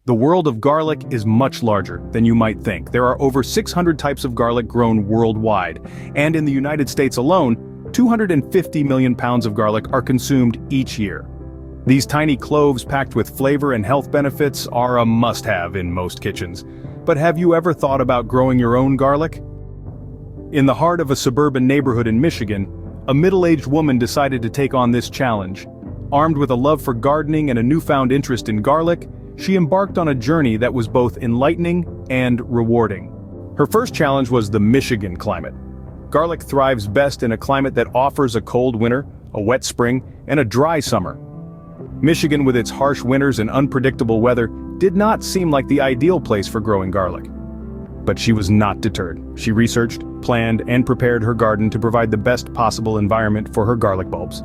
The world of garlic is much larger than you might think. There are over 600 types of garlic grown worldwide, and in the United States alone, 250 million pounds of garlic are consumed each year. These tiny cloves packed with flavor and health benefits are a must-have in most kitchens. But have you ever thought about growing your own garlic? In the heart of a suburban neighborhood in Michigan, a middle-aged woman decided to take on this challenge. Armed with a love for gardening and a newfound interest in garlic, she embarked on a journey that was both enlightening and rewarding. Her first challenge was the Michigan climate. Garlic thrives best in a climate that offers a cold winter, a wet spring, and a dry summer. Michigan, with its harsh winters and unpredictable weather, did not seem like the ideal place for growing garlic. But she was not deterred. She researched, planned, and prepared her garden to provide the best possible environment for her garlic bulbs.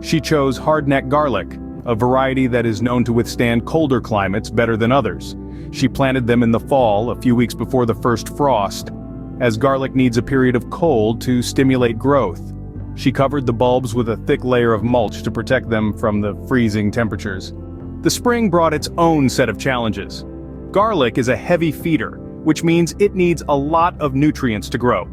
She chose Hardneck Garlic, a variety that is known to withstand colder climates better than others. She planted them in the fall, a few weeks before the first frost, as garlic needs a period of cold to stimulate growth. She covered the bulbs with a thick layer of mulch to protect them from the freezing temperatures. The spring brought its own set of challenges. Garlic is a heavy feeder, which means it needs a lot of nutrients to grow.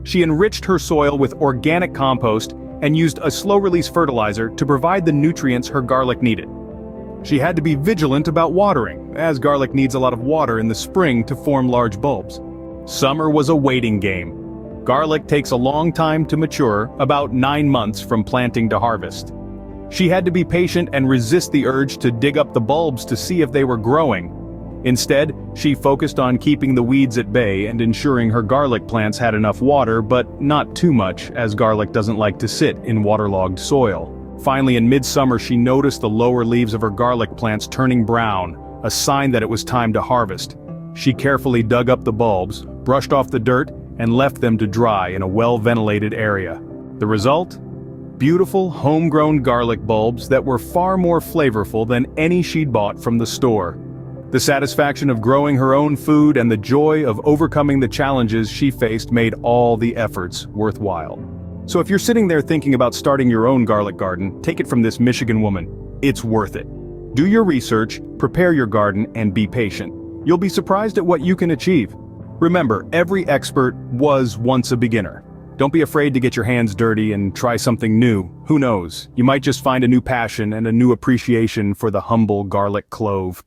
She enriched her soil with organic compost and used a slow-release fertilizer to provide the nutrients her garlic needed. She had to be vigilant about watering, as garlic needs a lot of water in the spring to form large bulbs. Summer was a waiting game. Garlic takes a long time to mature, about 9 months from planting to harvest. She had to be patient and resist the urge to dig up the bulbs to see if they were growing. Instead, she focused on keeping the weeds at bay and ensuring her garlic plants had enough water, but not too much, as garlic doesn't like to sit in waterlogged soil. Finally, in midsummer, she noticed the lower leaves of her garlic plants turning brown, a sign that it was time to harvest. She carefully dug up the bulbs, brushed off the dirt, and left them to dry in a well-ventilated area. The result? Beautiful, homegrown garlic bulbs that were far more flavorful than any she'd bought from the store. The satisfaction of growing her own food and the joy of overcoming the challenges she faced made all the efforts worthwhile. So if you're sitting there thinking about starting your own garlic garden, take it from this Michigan woman. It's worth it. Do your research, prepare your garden, and be patient. You'll be surprised at what you can achieve. Remember, every expert was once a beginner. Don't be afraid to get your hands dirty and try something new. Who knows? You might just find a new passion and a new appreciation for the humble garlic clove.